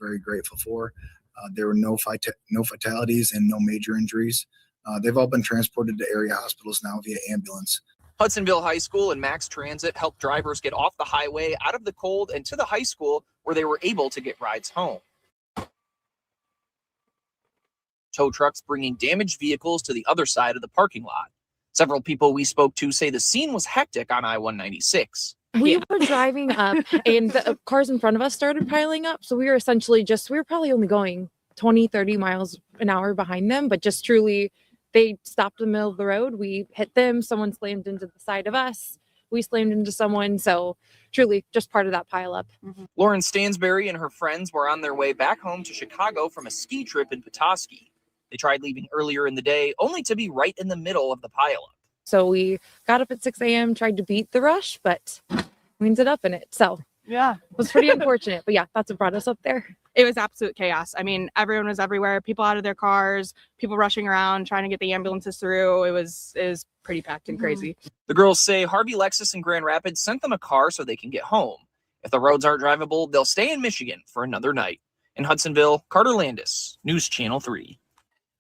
very grateful for. There were no fatalities and no major injuries. They've all been transported to area hospitals now via ambulance. Hudsonville High School and Max Transit helped drivers get off the highway, out of the cold, and to the high school where they were able to get rides home. Tow trucks bringing damaged vehicles to the other side of the parking lot. Several people we spoke to say the scene was hectic on I-196. We were driving up and the cars in front of us started piling up. So we were essentially we were probably only going 20, 30 miles an hour behind them, but just truly, they stopped in the middle of the road. We hit them. Someone slammed into the side of us. We slammed into someone. So truly just part of that pileup. Lauren Stansberry and her friends were on their way back home to Chicago from a ski trip in Petoskey. They tried leaving earlier in the day, only to be right in the middle of the pileup. So we got up at 6 a.m., tried to beat the rush, but we ended up in it. So yeah, it was pretty unfortunate. But yeah, that's what brought us up there. It was absolute chaos. I mean, everyone was everywhere, people out of their cars, people rushing around, trying to get the ambulances through. It was pretty packed and crazy. The girls say Harvey Lexus in Grand Rapids sent them a car so they can get home. If the roads aren't drivable, they'll stay in Michigan for another night. In Hudsonville, Carter Landis, News Channel 3.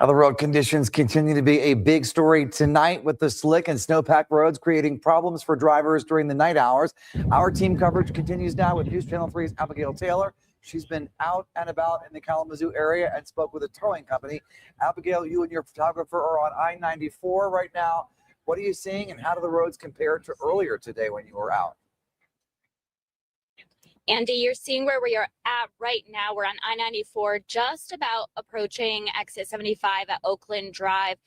Now, the road conditions continue to be a big story tonight with the slick and snowpacked roads creating problems for drivers during the night hours. Our team coverage continues now with News Channel 3's Abigail Taylor. She's been out and about in the Kalamazoo area and spoke with a towing company. Abigail, you and your photographer are on I-94 right now. What are you seeing and how do the roads compare to earlier today when you were out? Andy, you're seeing where we are at right now. We're on I-94, just about approaching exit 75 at Oakland Drive.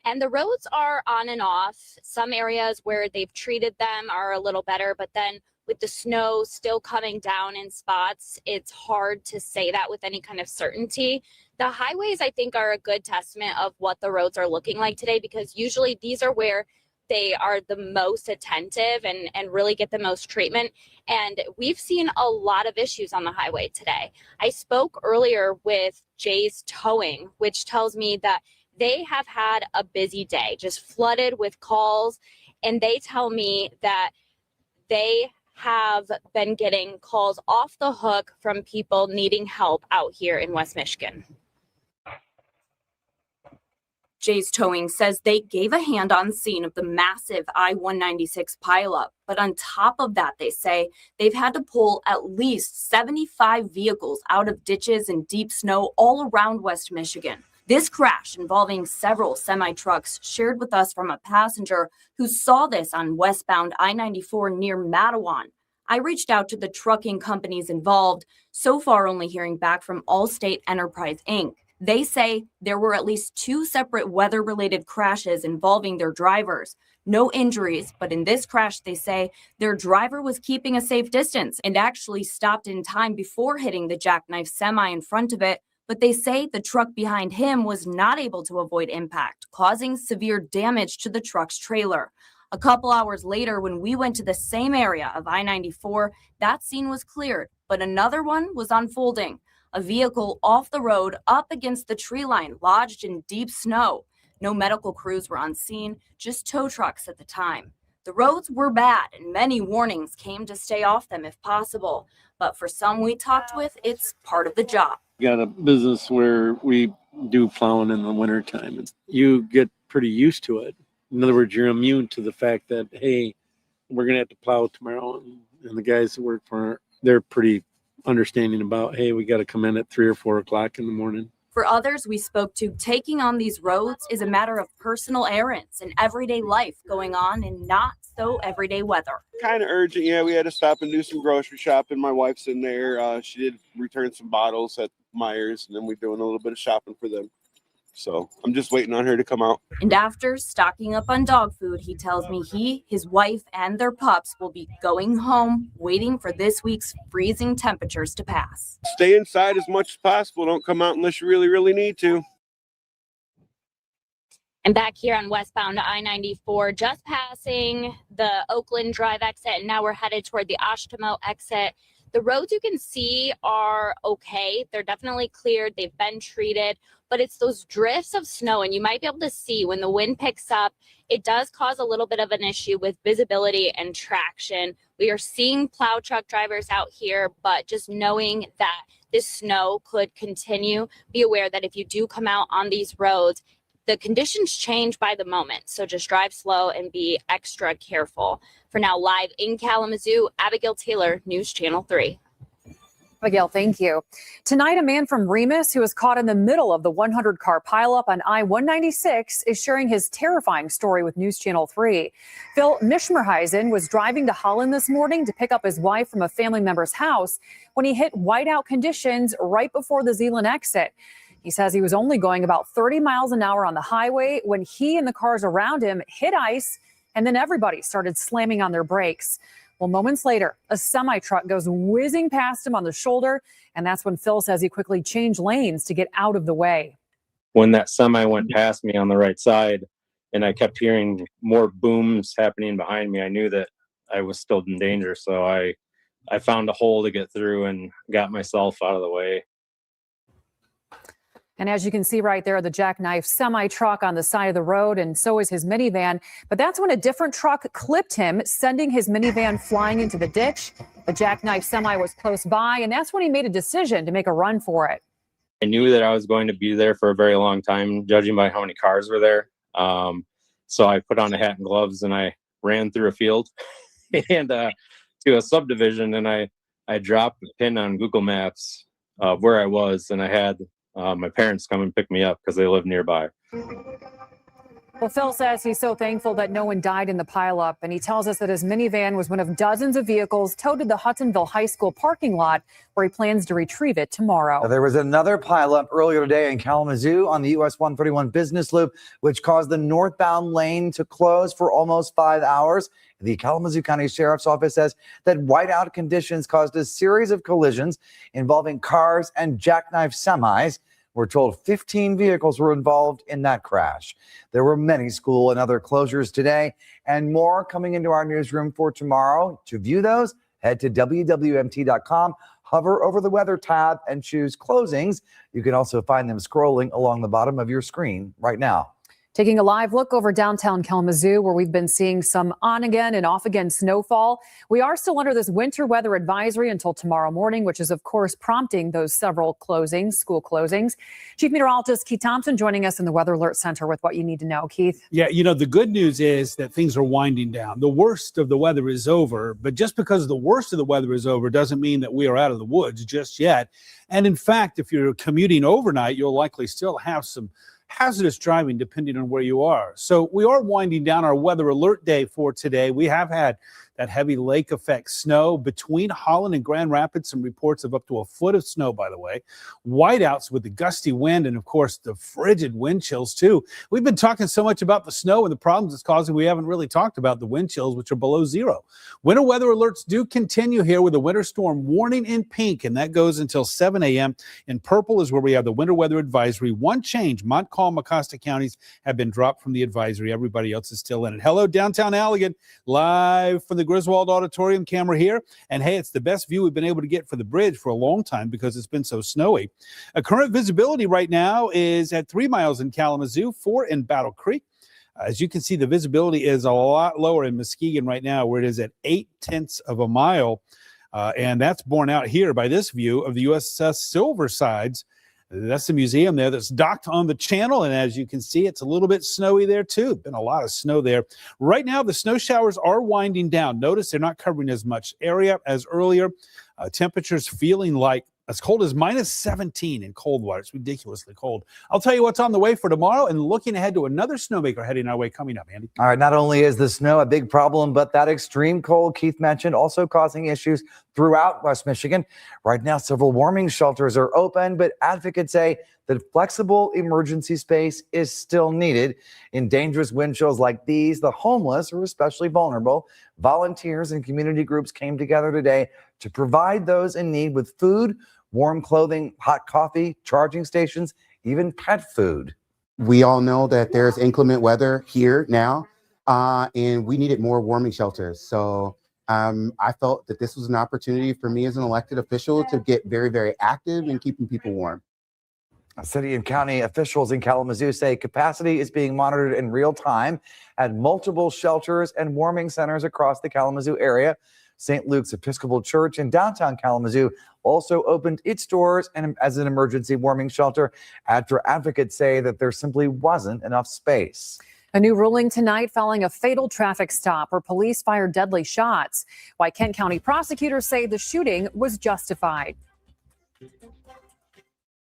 And the roads are on and off. Some areas where they've treated them are a little better, but then with the snow still coming down in spots, it's hard to say that with any kind of certainty. The highways, I think, are a good testament of what the roads are looking like today, because usually these are where they are the most attentive and really get the most treatment. And we've seen a lot of issues on the highway today. I spoke earlier with Jay's Towing, which tells me that they have had a busy day, just flooded with calls. And they tell me that they have been getting calls off the hook from people needing help out here in West Michigan. Jay's Towing says they gave a hand on scene of the massive I-196 pileup. But on top of that, they say they've had to pull at least 75 vehicles out of ditches and deep snow all around West Michigan. This crash involving several semi-trucks shared with us from a passenger who saw this on westbound I-94 near Matawan. I reached out to the trucking companies involved, so far only hearing back from Allstate Enterprise, Inc. They say there were at least 2 separate weather-related crashes involving their drivers. No injuries, but in this crash, they say their driver was keeping a safe distance and actually stopped in time before hitting the jackknife semi in front of it. But they say the truck behind him was not able to avoid impact, causing severe damage to the truck's trailer. A couple hours later, when we went to the same area of I-94, that scene was cleared, but another one was unfolding. A vehicle off the road up against the tree line, lodged in deep snow. No medical crews were on scene, just tow trucks at the time. The roads were bad and many warnings came to stay off them if possible. But for some we talked with, it's part of the job. We got a business where we do plowing in the wintertime, and you get pretty used to it. In other words, you're immune to the fact that, hey, we're going to have to plow tomorrow. And the guys that work for, they're pretty understanding about, hey, we got to come in at 3 or 4 o'clock in the morning. For others we spoke to, taking on these roads is a matter of personal errands and everyday life going on in not so everyday weather. Kind of urgent. Yeah, we had to stop and do some grocery shopping. My wife's in there. She did return some bottles at Myers, and then we're doing a little bit of shopping for them. So I'm just waiting on her to come out. And after stocking up on dog food, he tells me he, his wife, and their pups will be going home, waiting for this week's freezing temperatures to pass. Stay inside as much as possible. Don't come out unless you really, really need to. And back here on westbound I-94, just passing the Oakland Drive exit, and now we're headed toward the Ashtamo exit. The roads you can see are okay. They're definitely cleared. They've been treated, but it's those drifts of snow, and you might be able to see when the wind picks up, it does cause a little bit of an issue with visibility and traction. We are seeing plow truck drivers out here, but just knowing that this snow could continue, be aware that if you do come out on these roads, the conditions change by the moment. So just drive slow and be extra careful. For now, live in Kalamazoo, Abigail Taylor, News Channel 3. Abigail, thank you. Tonight, a man from Remus who was caught in the middle of the 100-car pileup on I-196 is sharing his terrifying story with News Channel 3. Phil Mishmerheisen was driving to Holland this morning to pick up his wife from a family member's house when he hit whiteout conditions right before the Zeeland exit. He says he was only going about 30 miles an hour on the highway when he and the cars around him hit ice, and then everybody started slamming on their brakes. Well, moments later, a semi-truck goes whizzing past him on the shoulder, and that's when Phil says he quickly changed lanes to get out of the way. When that semi went past me on the right side, and I kept hearing more booms happening behind me, I knew that I was still in danger, so I found a hole to get through and got myself out of the way. And as you can see right there, the jackknife semi-truck on the side of the road, and so is his minivan. But that's when a different truck clipped him, sending his minivan flying into the ditch. The jackknife semi was close by, and that's when he made a decision to make a run for it. I knew that I was going to be there for a very long time, judging by how many cars were there. So I put on a hat and gloves, and I ran through a field and to a subdivision, and I dropped a pin on Google Maps of where I was, and I had my parents come and pick me up because they live nearby. Well, Phil says he's so thankful that no one died in the pileup, and he tells us that his minivan was one of dozens of vehicles towed to the Hudsonville High School parking lot, where he plans to retrieve it tomorrow. There was another pileup earlier today in Kalamazoo on the US 131 business loop, which caused the northbound lane to close for almost 5 hours. The Kalamazoo County Sheriff's Office says that whiteout conditions caused a series of collisions involving cars and jackknife semis. We're told 15 vehicles were involved in that crash. There were many school and other closures today, and more coming into our newsroom for tomorrow. To view those, head to WWMT.com, hover over the weather tab, and choose closings. You can also find them scrolling along the bottom of your screen right now. Taking a live look over downtown Kalamazoo, where we've been seeing some on again and off again snowfall. We are still under this winter weather advisory until tomorrow morning, which is, of course, prompting those several closings, school closings. Chief Meteorologist Keith Thompson joining us in the Weather Alert Center with what you need to know. Keith. Yeah, you know, the good news is that things are winding down. The worst of the weather is over, but just because the worst of the weather is over doesn't mean that we are out of the woods just yet. And in fact, if you're commuting overnight, you'll likely still have some hazardous driving depending on where you are. So we are winding down our weather alert day for today. We have had that heavy lake effect snow between Holland and Grand Rapids. Some reports of up to a foot of snow, by the way. Whiteouts with the gusty wind and, of course, the frigid wind chills, too. We've been talking so much about the snow and the problems it's causing. We haven't really talked about the wind chills, which are below zero. Winter weather alerts do continue here with a winter storm warning in pink, and that goes until 7 a.m. In purple is where we have the winter weather advisory. One change, Montcalm, Mecosta counties have been dropped from the advisory. Everybody else is still in it. Hello, downtown Allegan, live from the Griswold Auditorium camera here. And hey, it's the best view we've been able to get for the bridge for a long time because it's been so snowy. A current visibility right now is at 3 miles in Kalamazoo, 4 in Battle Creek. As you can see, the visibility is a lot lower in Muskegon right now, where it is at 0.8 of a mile. And that's borne out here by this view of the USS Silversides. That's the museum there that's docked on the channel. And as you can see, it's a little bit snowy there, too. Been a lot of snow there. Right now, the snow showers are winding down. Notice they're not covering as much area as earlier. Temperatures feeling like as cold as -17 in Coldwater. It's ridiculously cold. I'll tell you what's on the way for tomorrow and looking ahead to another snowmaker heading our way coming up, Andy. All right, not only is the snow a big problem, but that extreme cold Keith mentioned also causing issues throughout West Michigan. Right now, several warming shelters are open, but advocates say that flexible emergency space is still needed. In dangerous wind chills like these, the homeless are especially vulnerable. Volunteers and community groups came together today to provide those in need with food, warm clothing, hot coffee, charging stations, even pet food. We all know that there's inclement weather here now, and we needed more warming shelters. So I felt that this was an opportunity for me as an elected official to get very, very active in keeping people warm. City and county officials in Kalamazoo say capacity is being monitored in real time at multiple shelters and warming centers across the Kalamazoo area. St. Luke's Episcopal Church in downtown Kalamazoo also opened its doors and as an emergency warming shelter after advocates say that there simply wasn't enough space. A new ruling tonight following a fatal traffic stop where police fired deadly shots. Why Kent County prosecutors say the shooting was justified.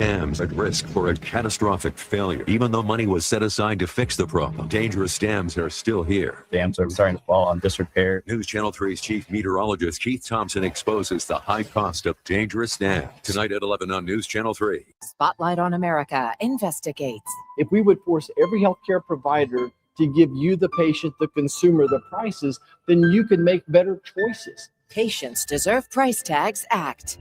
Dams at risk for a catastrophic failure. Even though money was set aside to fix the problem, dangerous dams are still here. Dams are starting to fall on disrepair. News Channel 3's chief meteorologist Keith Thompson exposes the high cost of dangerous dams. Tonight at 11 on News Channel 3. Spotlight on America investigates. If we would force every healthcare provider to give you, the patient, the consumer, the prices, then you can make better choices. Patients Deserve Price Tags Act.